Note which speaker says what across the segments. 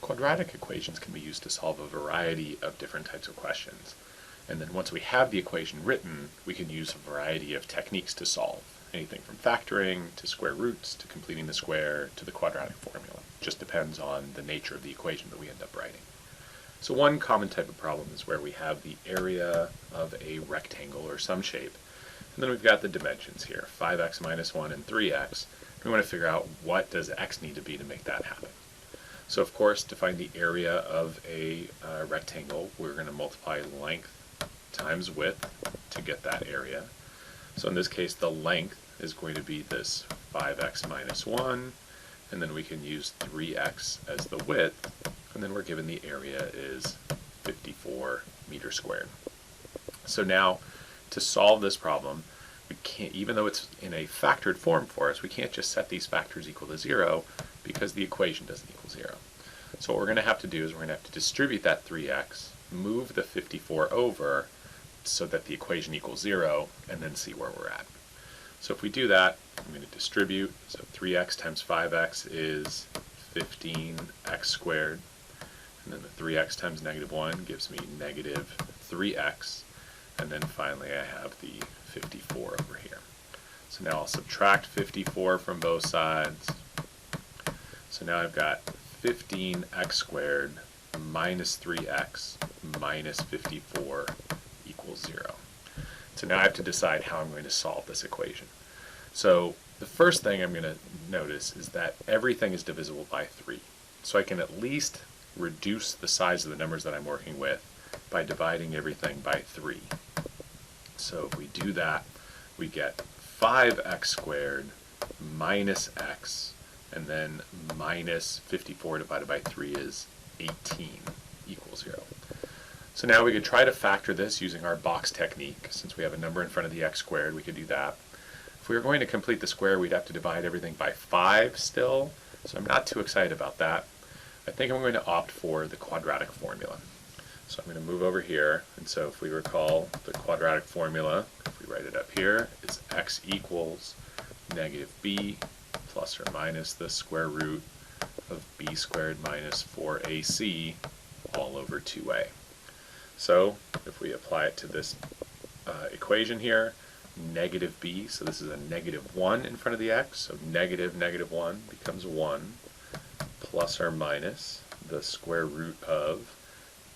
Speaker 1: Quadratic equations can be used to solve a variety of different types of questions. And then once we have the equation written, we can use a variety of techniques to solve. Anything from factoring, to square roots, to completing the square, to the quadratic formula. It just depends on the nature of the equation that we end up writing. So one common type of problem is where we have the area of a rectangle or some shape, and then we've got the dimensions here, 5x minus 1 and 3x. We want to figure out what does x need to be to make that happen. So of course, to find the area of a rectangle, we're going to multiply length times width to get that area. So in this case, the length is going to be this 5x minus 1, and then we can use 3x as the width, and then we're given the area is 54 meters squared. So now, to solve this problem, we can't, even though it's in a factored form for us, we can't just set these factors equal to 0 because the equation doesn't equal 0. So what we're going to have to do is we're going to have to distribute that 3x, move the 54 over so that the equation equals 0, and then see where we're at. So if we do that, I'm going to distribute, so 3x times 5x is 15x squared, and then the 3x times negative 1 gives me negative 3x, and then finally I have the 54 over here. So now I'll subtract 54 from both sides. So now I've got 15x squared minus 3x minus 54 equals 0. So now I have to decide how I'm going to solve this equation. So the first thing I'm going to notice is that everything is divisible by 3. So I can at least reduce the size of the numbers that I'm working with by dividing everything by 3. So if we do that, we get 5x squared minus x, and then minus 54 divided by 3 is 18 equals 0. So now we could try to factor this using our box technique. Since we have a number in front of the x squared, we could do that. If we were going to complete the square, we'd have to divide everything by 5 still, so I'm not too excited about that. I think I'm going to opt for the quadratic formula. So I'm going to move over here, and so if we recall the quadratic formula, if we write it up here, it's x equals negative b plus or minus the square root of b squared minus 4ac all over 2a. So if we apply it to this equation here, negative b, so this is a negative 1 in front of the x, so negative negative 1 becomes 1, plus or minus the square root of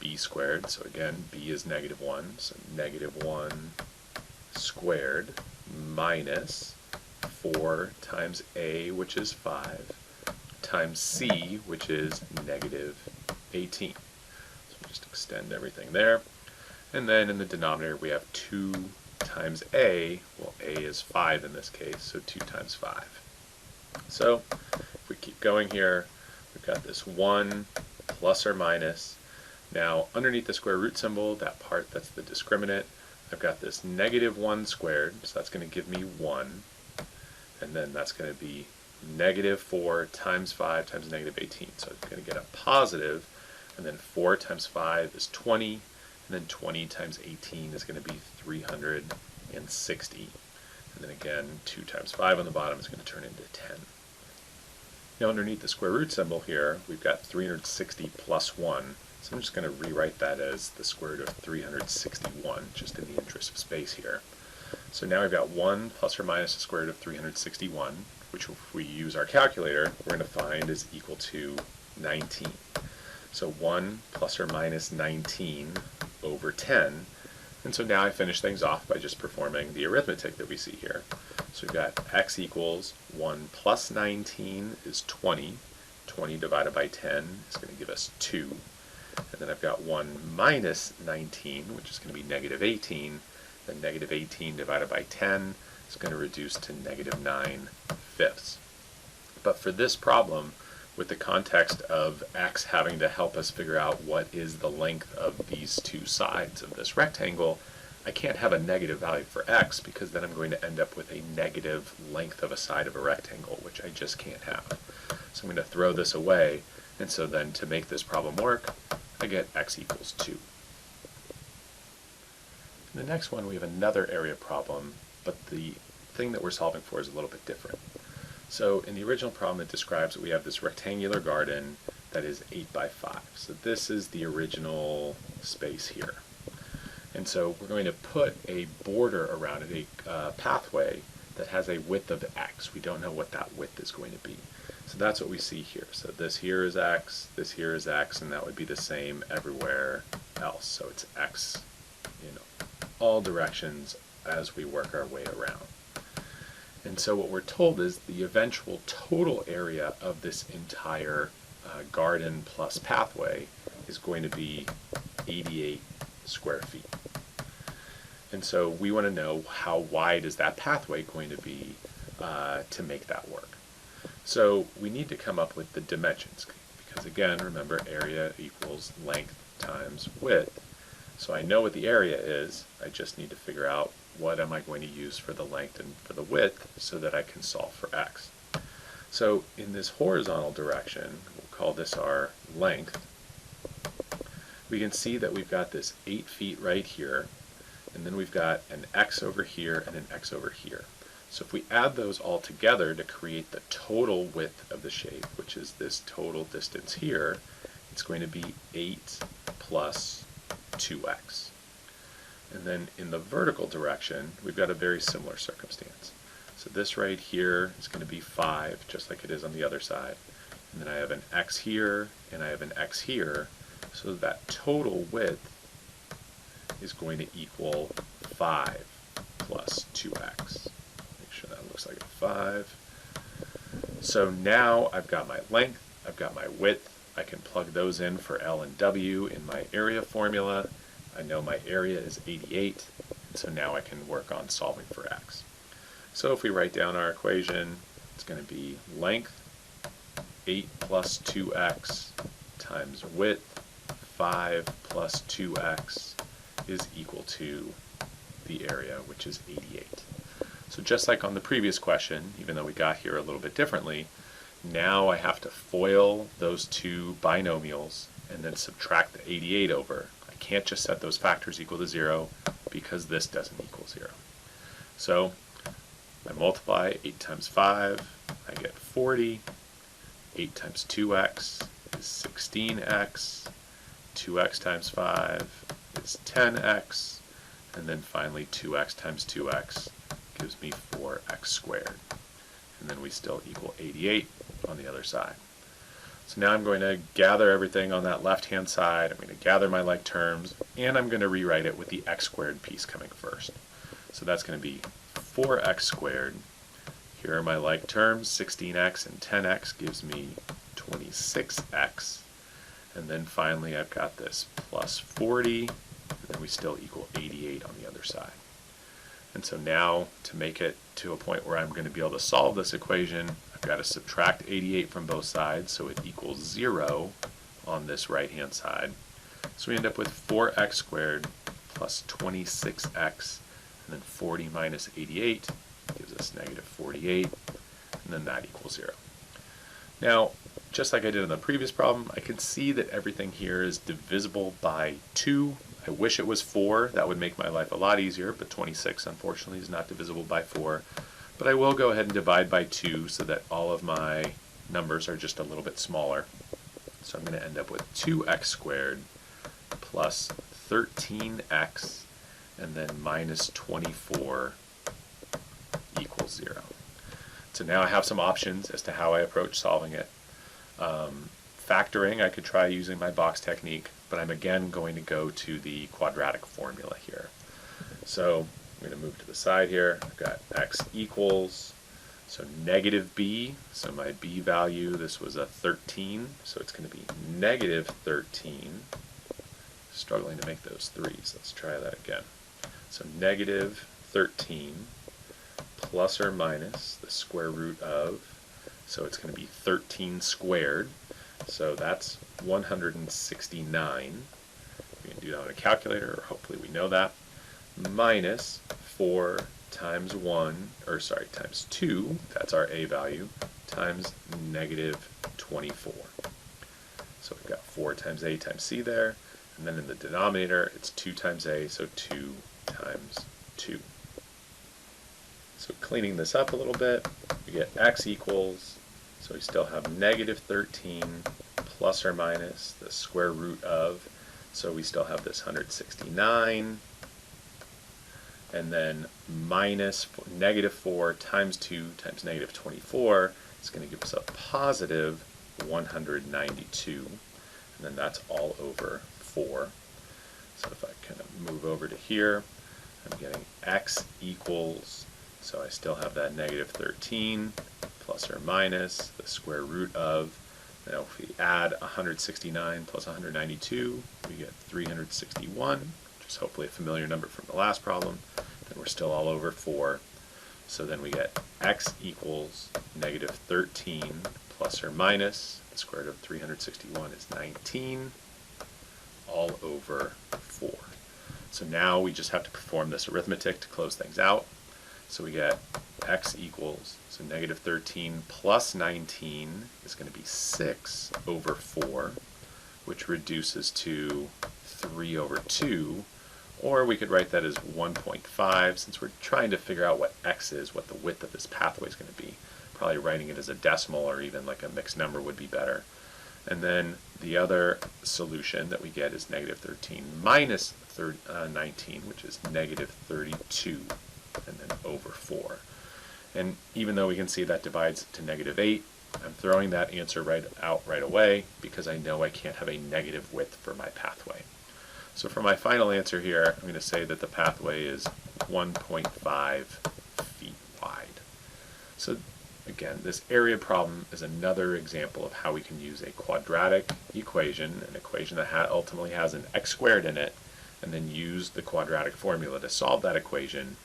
Speaker 1: b squared, so again b is negative 1, so negative 1 squared minus 4 times a, which is 5, times c, which is negative 18. So just extend everything there. And then in the denominator we have 2 times a, well a is 5 in this case, so 2 times 5. So if we keep going here, we've got this 1 plus or minus. Now underneath the square root symbol, that part that's the discriminant, I've got this negative 1 squared, so that's going to give me 1. And then that's going to be negative 4 times 5 times negative 18. So I'm going to get a positive, and then 4 times 5 is 20, and then 20 times 18 is going to be 360. And then again, 2 times 5 on the bottom is going to turn into 10. Now underneath the square root symbol here, we've got 360 plus 1. So I'm just going to rewrite that as the square root of 361, just in the interest of space here. So now we've got 1 plus or minus the square root of 361, which if we use our calculator, we're going to find is equal to 19. So 1 plus or minus 19 over 10. And so now I finish things off by just performing the arithmetic that we see here. So we've got x equals 1 plus 19 is 20. 20 divided by 10 is going to give us 2. And then I've got 1 minus 19, which is going to be negative 18. Then negative 18 divided by 10 is going to reduce to negative 9 fifths. But for this problem, with the context of x having to help us figure out what is the length of these two sides of this rectangle, I can't have a negative value for x because then I'm going to end up with a negative length of a side of a rectangle, which I just can't have. So I'm going to throw this away, and so then to make this problem work, I get x equals 2. In the next one we have another area problem, but the thing that we're solving for is a little bit different. So in the original problem it describes that we have this rectangular garden that is 8 by 5. So this is the original space here. And so we're going to put a border around it, a pathway that has a width of x. We don't know what that width is going to be. So that's what we see here. So this here is x, this here is x, and that would be the same everywhere else. So it's x in all directions as we work our way around. And so what we're told is the eventual total area of this entire garden plus pathway is going to be 88 square feet. And so we want to know how wide is that pathway going to be to make that work. So we need to come up with the dimensions, because again, remember, area equals length times width. So I know what the area is, I just need to figure out what am I going to use for the length and for the width so that I can solve for x. So in this horizontal direction, we'll call this our length, we can see that we've got this 8 feet right here, and then we've got an x over here and an x over here. So if we add those all together to create the total width of the shape, which is this total distance here, it's going to be 8 plus 2x. And then in the vertical direction, we've got a very similar circumstance. So this right here is going to be 5, just like it is on the other side. And then I have an x here, and I have an x here, so that total width is going to equal 5 plus 2x. Make sure that looks like a 5. So now I've got my length, I've got my width, I can plug those in for L and W in my area formula. I know my area is 88, and so now I can work on solving for x. So if we write down our equation, it's going to be length 8 plus 2x times width 5 plus 2x is equal to the area, which is 88. So just like on the previous question, even though we got here a little bit differently, now I have to FOIL those two binomials and then subtract the 88 over. I can't just set those factors equal to 0 because this doesn't equal 0. So I multiply 8 times 5, I get 40. 8 times 2x is 16x. 2x times 5 is 10x. And then finally 2x times 2x gives me 4x squared. And then we still equal 88 on the other side. So now I'm going to gather everything on that left-hand side. I'm going to gather my like terms, and I'm going to rewrite it with the x squared piece coming first. So that's going to be 4x squared. Here are my like terms, 16x and 10x gives me 26x. And then finally I've got this plus 40, and then we still equal 88 on the other side. And so now to make it to a point where I'm going to be able to solve this equation, I've got to subtract 88 from both sides, so it equals 0 on this right-hand side. So we end up with 4x squared plus 26x, and then 40 minus 88 gives us negative 48, and then that equals 0. Now, just like I did in the previous problem, I can see that everything here is divisible by 2. I wish it was 4. That would make my life a lot easier, but 26 unfortunately is not divisible by 4. But I will go ahead and divide by 2 so that all of my numbers are just a little bit smaller. So I'm going to end up with 2x squared plus 13x and then minus 24 equals 0. So now I have some options as to how I approach solving it. Factoring, I could try using my box technique, but I'm again going to go to the quadratic formula here. So I'm going to move to the side here. I've got x equals, so negative b, so my b value, this was a 13, so it's going to be negative 13. Struggling to make those 3s. Let's try that again. So negative 13 plus or minus the square root of, so it's going to be 13 squared, so that's 169. We can do that on a calculator, or hopefully we know that, minus 4 times times 2, that's our a value, times negative 24. So we've got 4 times a times c there, and then in the denominator it's 2 times a, so 2 times 2. So cleaning this up a little bit, we get x equals, so we still have negative 13 plus or minus the square root of, so we still have this 169, and then minus negative 4 times 2 times negative 24 is going to give us a positive 192, and then that's all over 4. So if I kind of move over to here, I'm getting x equals, so I still have that negative 13 plus or minus the square root of, now if we add 169 plus 192, we get 361, which is hopefully a familiar number from the last problem. Then we're still all over 4. So then we get x equals negative 13 plus or minus the square root of 361 is 19, all over 4. So now we just have to perform this arithmetic to close things out. So we get x equals, so negative 13 plus 19 is going to be 6 over 4, which reduces to 3 over 2, or we could write that as 1.5, since we're trying to figure out what x is, what the width of this pathway is going to be. Probably writing it as a decimal or even like a mixed number would be better. And then the other solution that we get is negative 13 minus 19, which is negative 32, and then over 4. And even though we can see that divides to negative 8, I'm throwing that answer right away because I know I can't have a negative width for my pathway. So for my final answer here, I'm going to say that the pathway is 1.5 feet wide. So again, this area problem is another example of how we can use a quadratic equation, an equation that ultimately has an x squared in it, and then use the quadratic formula to solve that equation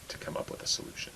Speaker 1: to come up with a solution.